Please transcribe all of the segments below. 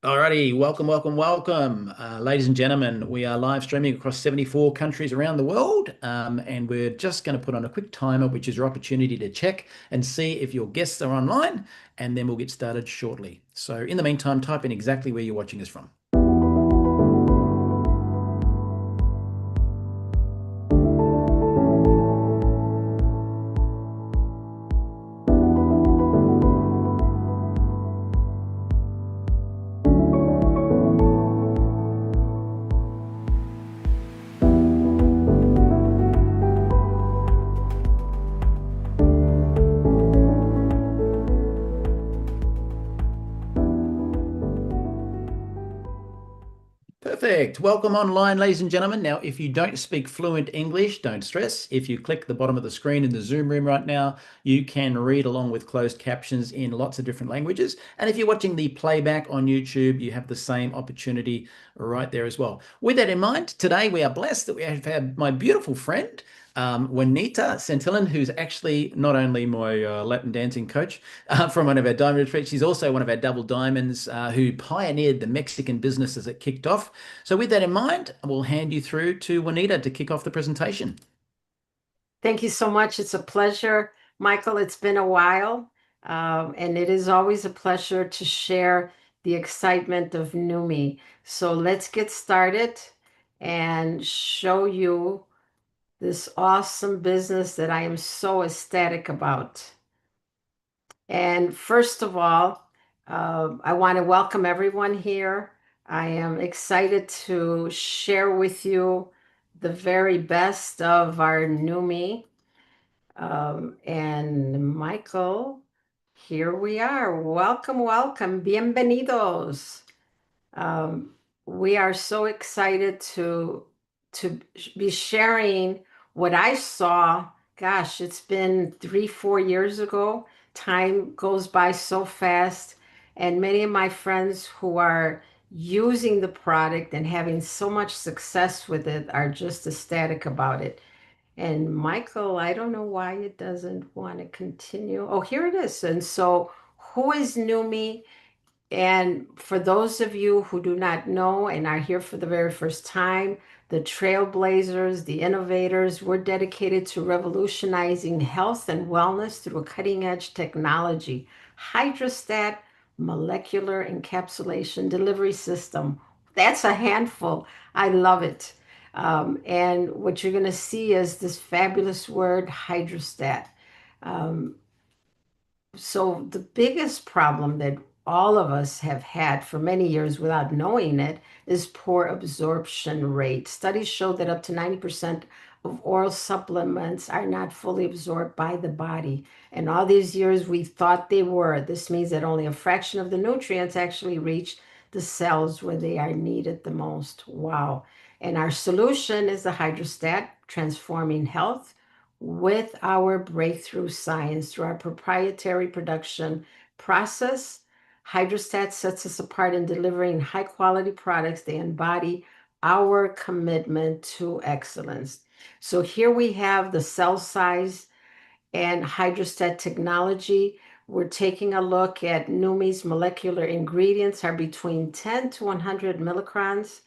Alrighty, welcome. Ladies and gentlemen, we are live streaming across 74 countries around the world, and we're just going to put on a quick timer, which is your opportunity to check and see if your guests are online, and then we'll get started shortly. So in the meantime, type in exactly where you're watching us from. Perfect. Welcome online, ladies and gentlemen. Now, if you don't speak fluent English, don't stress. If you click the bottom of the screen in the Zoom room right now, you can read along with closed captions in lots of different languages. And if you're watching the playback on YouTube, you have the same opportunity right there as well. With that in mind, today we are blessed that we have had my beautiful friend, Juanita Santillan, who's actually not only my Latin dancing coach from one of our diamond retreats, she's also one of our double diamonds who pioneered the Mexican business as it kicked off. So with that in mind, I will hand you through to Juanita to kick off the presentation. Thank you so much. It's a pleasure, Michael. It's been a while, and it is always a pleasure to share the excitement of Neumi. So let's get started and show you this awesome business that I am so ecstatic about. And first of all, I want to welcome everyone here. I am excited to share with you the very best of our Neumi. And Michael, here we are. Welcome, welcome. Bienvenidos. Um, we are so excited to be sharing what I saw. Gosh, it's been 3, 4 years ago. Time goes by so fast, and many of my friends who are using the product and having so much success with it are just ecstatic about it. And Michael, I don't know why it doesn't want to continue. Oh, here it is. And so, who is Neumi? And for those of you who do not know and are here for the very first time, the trailblazers, the innovators, we're dedicated to revolutionizing health and wellness through a cutting edge technology, hydrostat molecular encapsulation delivery system. That's a handful. I love it. And what you're going to see is this fabulous word, hydrostat. Um, so the biggest problem that all of us have had for many years without knowing it is poor absorption rate. Studies show that up to 90% of oral supplements are not fully absorbed by the body. And all these years we thought they were. This means that only a fraction of the nutrients actually reach the cells where they are needed the most. Wow. And our solution is the hydrostat, transforming health with our breakthrough science through our proprietary production process. Hydrostat sets us apart in delivering high quality products. They embody our commitment to excellence. So here we have the cell size and hydrostat technology. We're taking a look at Neumi's molecular ingredients are between 10 to 100 millicrons,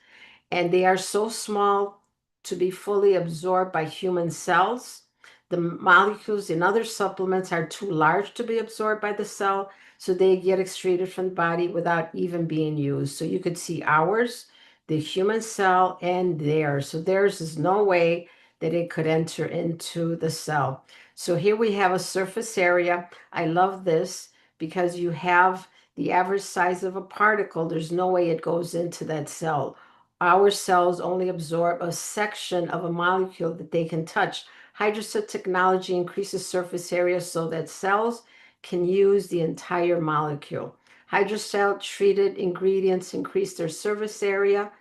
and they are so small to be fully absorbed by human cells. The molecules in other supplements are too large to be absorbed by the cell, so they get excreted from the body without even being used. So you could see ours, the human cell, and theirs. So theirs is no way that it could enter into the cell. So here we have a surface area. I love this because you have the average size of a particle. There's no way it goes into that cell. Our cells only absorb a section of a molecule that they can touch. Hydrostat technology increases surface area so that cells can use the entire molecule. Hydrostat treated ingredients increase their surface area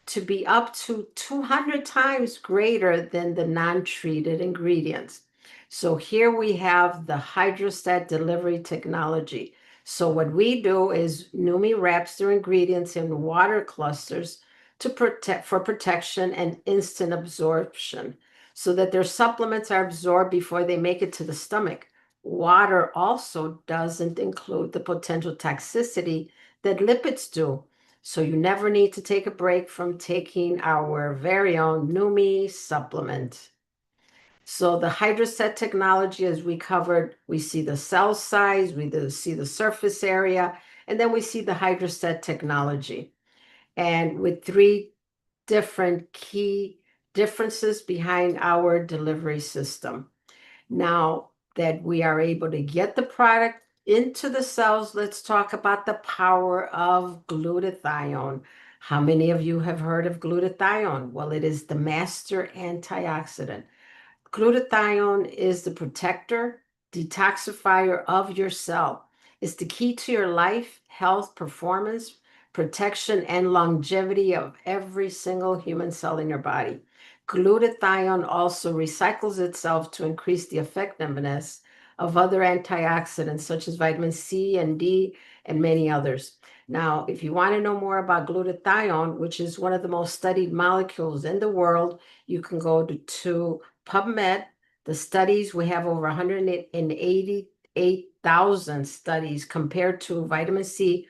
to be up to 200 times greater than the non-treated ingredients. So here we have the hydrostat delivery technology. So what we do is Neumi wraps their ingredients in water clusters to protect for protection and instant absorption so that their supplements are absorbed before they make it to the stomach. Water also doesn't include the potential toxicity that lipids do. So you never need to take a break from taking our very own Neumi supplement. So the hydroset technology, as we covered, we see the cell size, we see the surface area, and then we see the hydroset technology. And with three different key differences behind our delivery system. Now that we are able to get the product into the cells, let's talk about the power of glutathione. How many of you have heard of glutathione? Well, it is the master antioxidant. Glutathione is the protector, detoxifier of your cell. It's the key to your life, health, performance, protection, and longevity of every single human cell in your body. Glutathione also recycles itself to increase the effectiveness of other antioxidants such as vitamin C and D and many others. Now, if you want to know more about glutathione, which is one of the most studied molecules in the world, you can go to PubMed. The studies, we have over 188,000 studies compared to vitamin C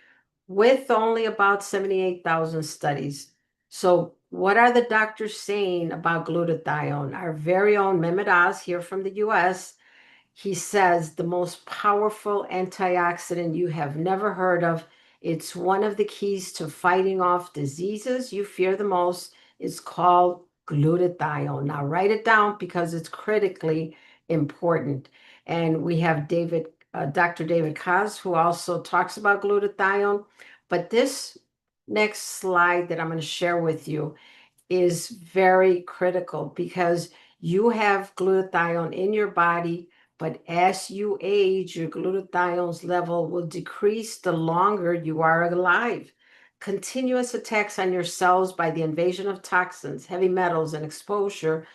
with only about 78,000 studies. So what are the doctors saying about glutathione? Our very own Mehmet Oz here from the US, he says the most powerful antioxidant you have never heard of. It's one of the keys to fighting off diseases you fear the most. It's called glutathione. Now write it down because it's critically important. And we have Dr. David Kaz, who also talks about glutathione. But this next slide that I'm going to share with you is very critical because you have glutathione in your body, but as you age, your glutathione's level will decrease the longer you are alive. Continuous attacks on your cells by the invasion of toxins, heavy metals, and exposure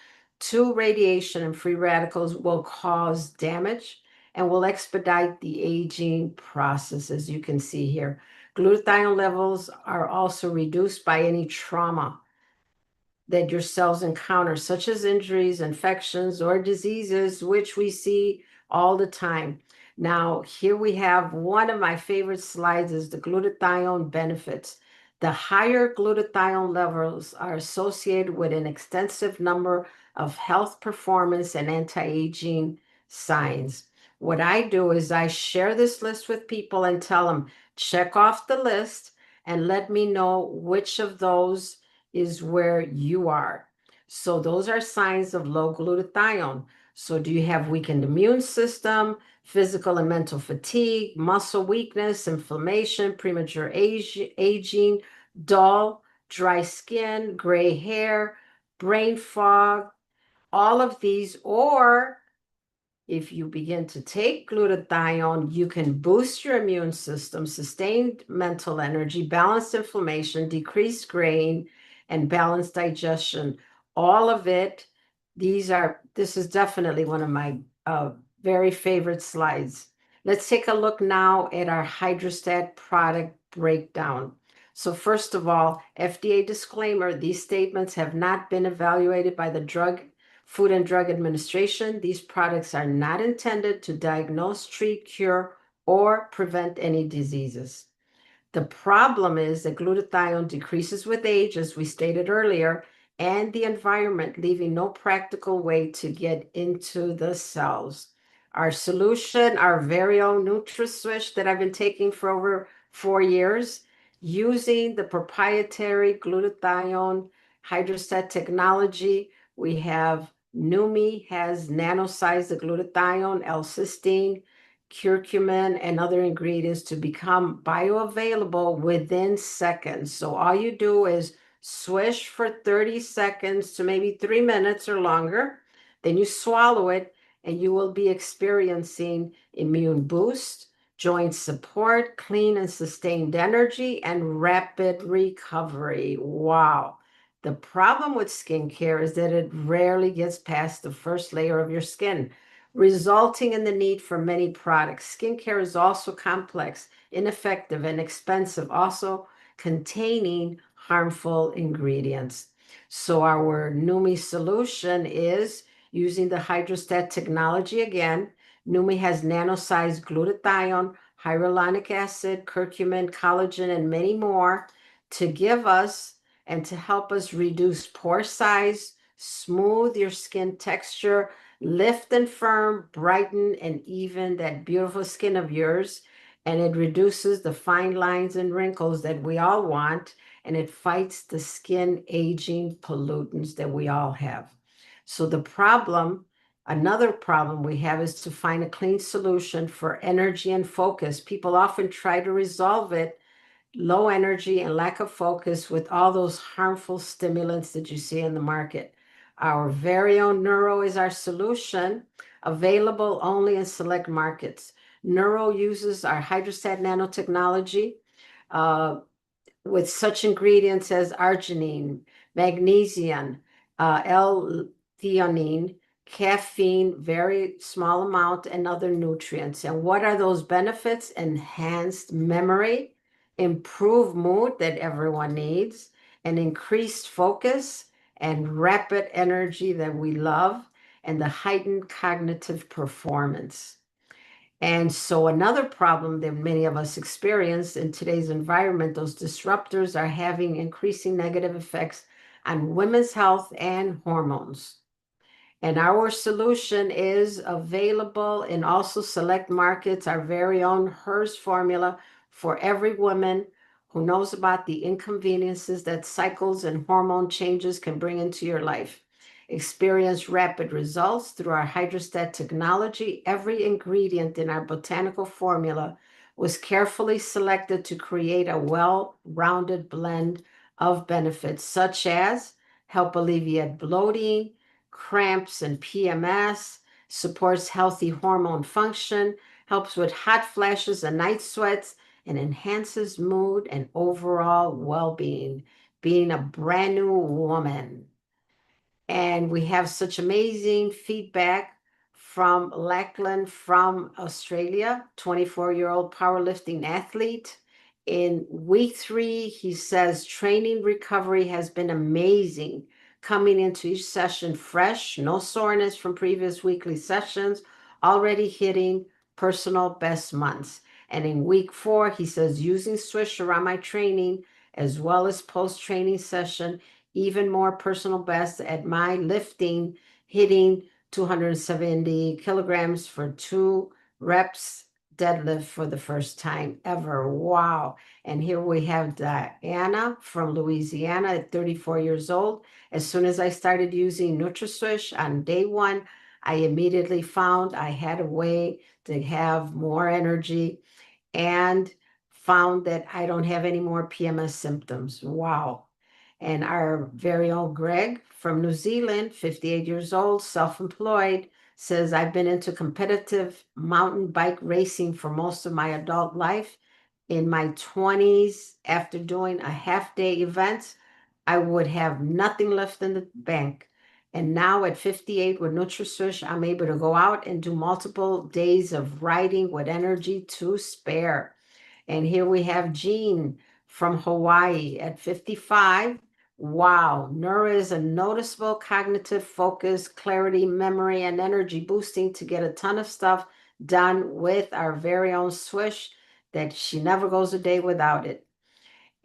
to radiation and free radicals will cause damage and will expedite the aging process, as you can see here. Glutathione levels are also reduced by any trauma that your cells encounter, such as injuries, infections, or diseases, which we see all the time. Now, here we have one of my favorite slides is the glutathione benefits. The higher glutathione levels are associated with an extensive number of health performance and anti-aging signs. What I do is I share this list with people and tell them, check off the list and let me know which of those is where you are. So those are signs of low glutathione. So do you have weakened immune system, physical and mental fatigue, muscle weakness, inflammation, premature aging, dull, dry skin, gray hair, brain fog, all of these, or if you begin to take glutathione, you can boost your immune system, sustain mental energy, balance inflammation, decrease graying, and balance digestion. All of it, this is definitely one of my very favorite slides. Let's take a look now at our hydrostat product breakdown. So first of all, FDA disclaimer, these statements have not been evaluated by the Food and Drug Administration. These products are not intended to diagnose, treat, cure, or prevent any diseases. The problem is that glutathione decreases with age, as we stated earlier, and the environment, leaving no practical way to get into the cells. Our solution, our very own NutraSwish that I've been taking for over 4 years, using the proprietary glutathione hydroset technology. We have Neumi has nanosized the glutathione, L-cysteine, curcumin, and other ingredients to become bioavailable within seconds. So all you do is swish for 30 seconds to maybe 3 minutes or longer. Then you swallow it and you will be experiencing immune boost, joint support, clean and sustained energy, and rapid recovery. Wow. The problem with skincare is that it rarely gets past the first layer of your skin, resulting in the need for many products. Skincare is also complex, ineffective, and expensive, also containing harmful ingredients. So our Neumi solution is using the hydrostat technology again. Neumi has nano-sized glutathione, hyaluronic acid, curcumin, collagen, and many more to give us and to help us reduce pore size, smooth your skin texture, lift and firm, brighten, and even that beautiful skin of yours. And it reduces the fine lines and wrinkles that we all want, and it fights the skin aging pollutants that we all have. So another problem we have is to find a clean solution for energy and focus. People often try to resolve it, low energy and lack of focus, with all those harmful stimulants that you see in the market. Our very own Neuro is our solution, available only in select markets. Neuro uses our hydrostat nanotechnology, uh, with such ingredients as arginine, magnesium, L-theanine, caffeine, very small amount, and other nutrients. And what are those benefits? Enhanced memory, improved mood that everyone needs, and increased focus and rapid energy that we love, and the heightened cognitive performance. And so, another problem that many of us experience in today's environment, those disruptors are having increasing negative effects on women's health and hormones. And our solution is available in also select markets, our very own HERS formula for every woman who knows about the inconveniences that cycles and hormone changes can bring into your life. Experience rapid results through our hydrostat technology. Every ingredient in our botanical formula was carefully selected to create a well-rounded blend of benefits, such as help alleviate bloating, cramps, and PMS, supports healthy hormone function, helps with hot flashes and night sweats, and enhances mood and overall well-being, being a brand new woman. And we have such amazing feedback from Lachlan from Australia, 24-year-old powerlifting athlete. In week 3, he says training recovery has been amazing, coming into each session fresh, no soreness from previous weekly sessions, already hitting personal best months. And in week 4, he says using Swish around my training as well as post-training session, even more personal best at my lifting, hitting 270 kilograms for 2 reps deadlift for the first time ever. Wow. And here we have Diana from Louisiana at 34 years old. As soon as I started using NutraSwish on day 1, I immediately found I had a way to have more energy and found that I don't have any more PMS symptoms. Wow. And our very own Greg from New Zealand, 58 years old, self-employed, says, I've been into competitive mountain bike racing for most of my adult life. In my 20s, after doing a half-day event, I would have nothing left in the bank. And now at 58 with NutraSwish, I'm able to go out and do multiple days of riding with energy to spare. And here we have Jean from Hawaii at 55. Wow, Neura is a noticeable cognitive focus, clarity, memory, and energy boosting to get a ton of stuff done with our very own Swish that she never goes a day without it.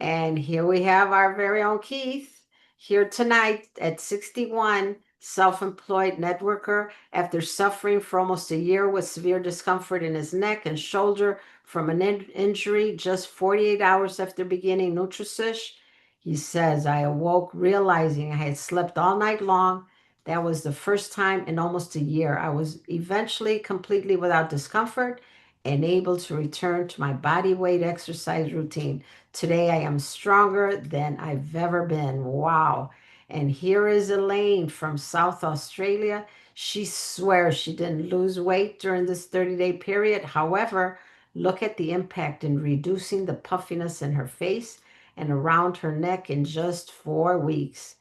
And here we have our very own Keith here tonight at 61, self-employed networker after suffering for almost a year with severe discomfort in his neck and shoulder from an injury just 48 hours after beginning NutraSwish. He says, I awoke realizing I had slept all night long. That was the first time in almost a year. I was eventually completely without discomfort and able to return to my body weight exercise routine. Today I am stronger than I've ever been. Wow. And here is Elaine from South Australia. She swears she didn't lose weight during this 30-day period. However, look at the impact in reducing the puffiness in her face and around her neck in just 4 weeks.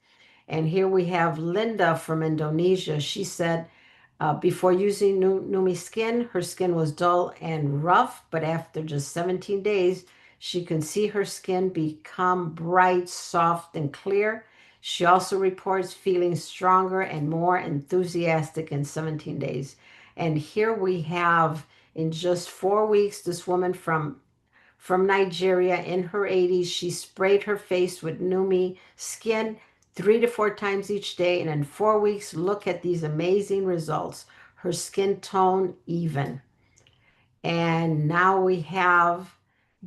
And here we have Linda from Indonesia. She said, before using Neumi Skin, her skin was dull and rough, but after just 17 days, she can see her skin become bright, soft, and clear. She also reports feeling stronger and more enthusiastic in 17 days. And here we have, in just 4 weeks, this woman from from Nigeria in her 80s. She sprayed her face with Neumi skin 3 to 4 times each day. And in 4 weeks, look at these amazing results. Her skin tone even. And now we have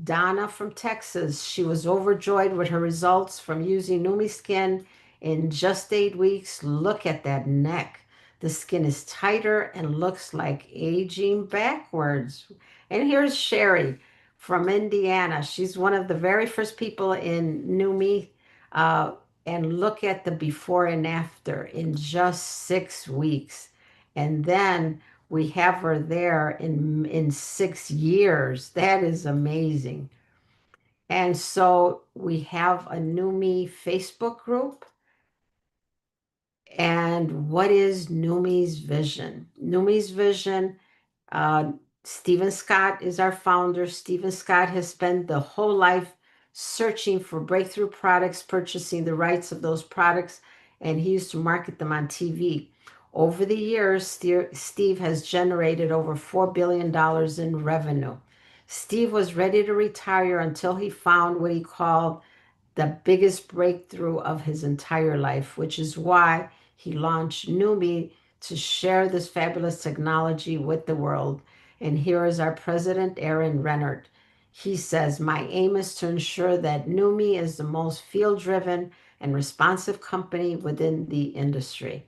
Donna from Texas. She was overjoyed with her results from using Numi Skin in just 8 weeks. Look at that neck. The skin is tighter and looks like aging backwards. And here's Sherry from Indiana. She's one of the very first people in Numi. Uh, and look at the before and after in just 6 weeks. And then we have her there in 6 years. That is amazing. And so we have a Numi Facebook group. And what is Numi's vision? Numi's vision, uh, Stephen Scott is our founder. Stephen Scott has spent the whole life searching for breakthrough products, purchasing the rights of those products, and he used to market them on TV. Over the years, Steve has generated over $4 billion in revenue. Steve was ready to retire until he found what he called the biggest breakthrough of his entire life, which is why he launched Neumi to share this fabulous technology with the world. And here is our president, Aaron Rennert. He says, my aim is to ensure that Neumi is the most field-driven and responsive company within the industry.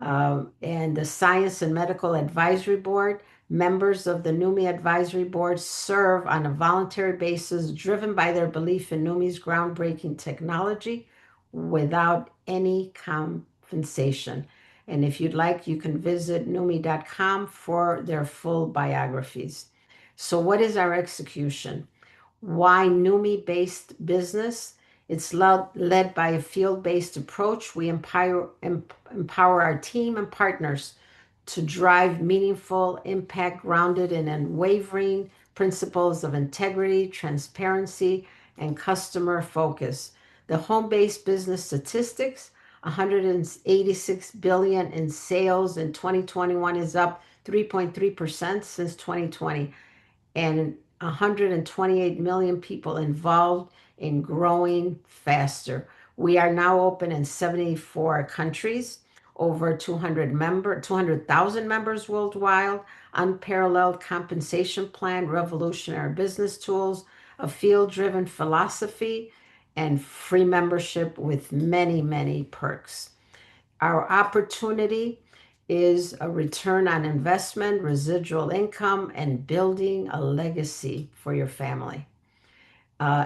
And the Science and Medical Advisory Board. Members of the Neumi Advisory Board serve on a voluntary basis, driven by their belief in Neumi's groundbreaking technology without any compensation. And if you'd like, you can visit Neumi.com for their full biographies. So, what is our execution? Why Neumi-based business? It's led by a field-based approach. We empower our team and partners to drive meaningful impact grounded in unwavering principles of integrity, transparency, and customer focus. The home-based business statistics, 186 billion in sales in 2021 is up 3.3% since 2020, and 128 million people involved in growing faster. We are now open in 74 countries, over 200,000 members worldwide, unparalleled compensation plan, revolutionary business tools, a field-driven philosophy, and free membership with many, many perks. Our opportunity is a return on investment, residual income, and building a legacy for your family.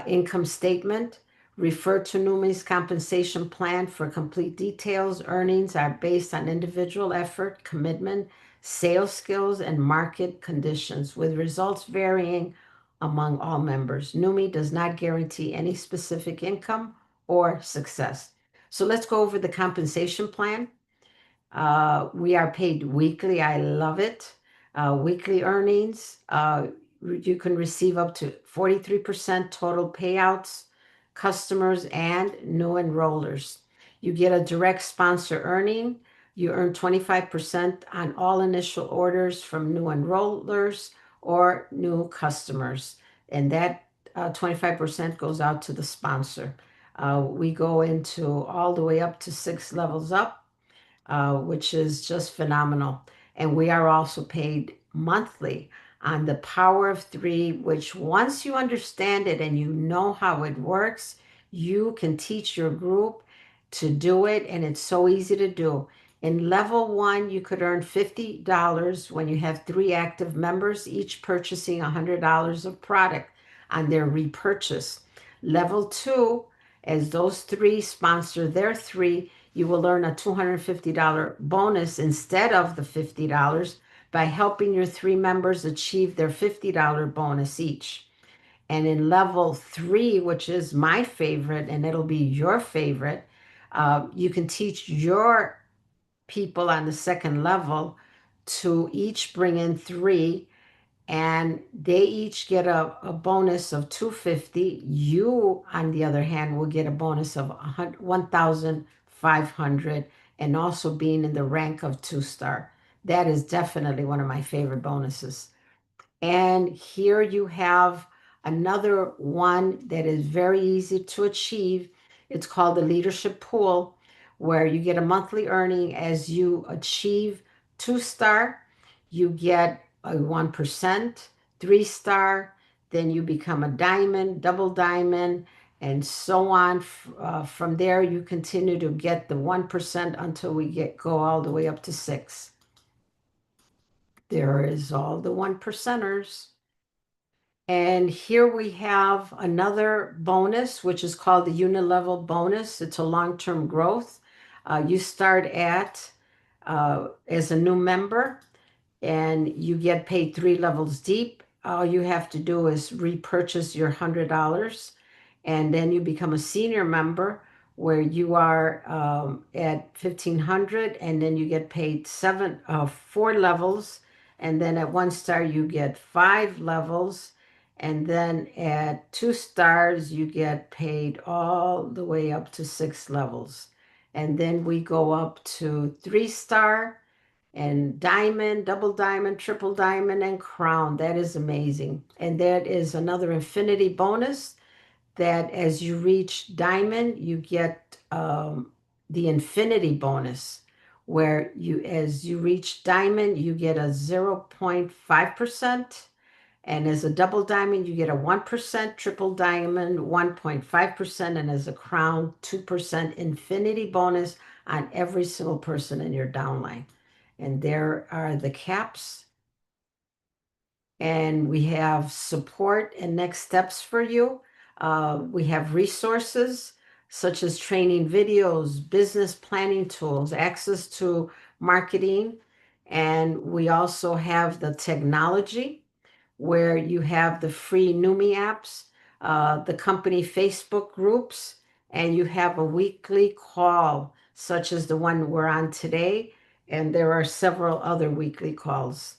Income statement. Refer to Neumi's compensation plan for complete details. Earnings are based on individual effort, commitment, sales skills, and market conditions, with results varying among all members. Neumi does not guarantee any specific income or success. So let's go over the compensation plan. We are paid weekly. I love it. Weekly earnings. You can receive up to 43% total payouts, customers, and new enrollers. You get a direct sponsor earning. You earn 25% on all initial orders from new enrollers or new customers. And that 25% goes out to the sponsor. We go into all the way up to 6 levels up, which is just phenomenal. And we are also paid monthly on the power of three, which once you understand it and you know how it works, you can teach your group to do it. And it's so easy to do. In level one, you could earn $50 when you have 3 active members, each purchasing $100 of product on their repurchase. Level two, as those 3 sponsor their 3, you will earn a $250 bonus instead of the $50 by helping your 3 members achieve their $50 bonus each. And in level 3, which is my favorite, and it'll be your favorite, you can teach your people on the second level to each bring in 3, and they each get a bonus of 250. You, on the other hand, will get a bonus of 1,500, and also being in the rank of 2-star. That is definitely one of my favorite bonuses. And here you have another one that is very easy to achieve. It's called the leadership pool, where you get a monthly earning as you achieve 2-star, you get a 1%, 3-star, then you become a diamond, double diamond, and so on. From there, you continue to get the 1% until we go all the way up to 6. There is all the 1%ers. And here we have another bonus, which is called the unilevel bonus. It's a long-term growth. You start as a new member, and you get paid 3 levels deep. All you have to do is repurchase your $100, and then you become a senior member where you are at 1,500, and then you get paid 4 levels, and then at 1 star you get 5 levels, and then at 2 stars you get paid all the way up to 6 levels, and then we go up to 3 star and diamond, double diamond, triple diamond, and crown. That is amazing. And that is another infinity bonus that as you reach diamond, you get the infinity bonus, where as you reach diamond, you get a 0.5%. And as a double diamond, you get a 1%, triple diamond, 1.5%, and as a crown, 2% infinity bonus on every single person in your downline. And there are the caps. And we have support and next steps for you. We have resources such as training videos, business planning tools, access to marketing. And we also have the technology where you have the free Neumi apps, the company Facebook groups, and you have a weekly call, such as the one we're on today. And there are several other weekly calls.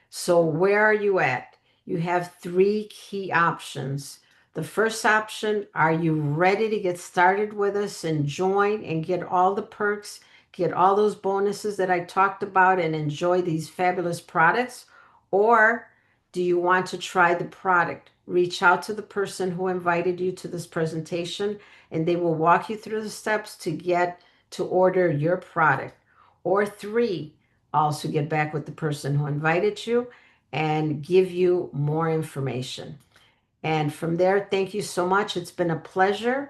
So where are you at? You have 3 key options. The first option, are you ready to get started with us and join and get all the perks, get all those bonuses that I talked about and enjoy these fabulous products? Or do you want to try the product? Reach out to the person who invited you to this presentation, and they will walk you through the steps to order your product. Or 3, also get back with the person who invited you and give you more information. And from there, thank you so much. It's been a pleasure.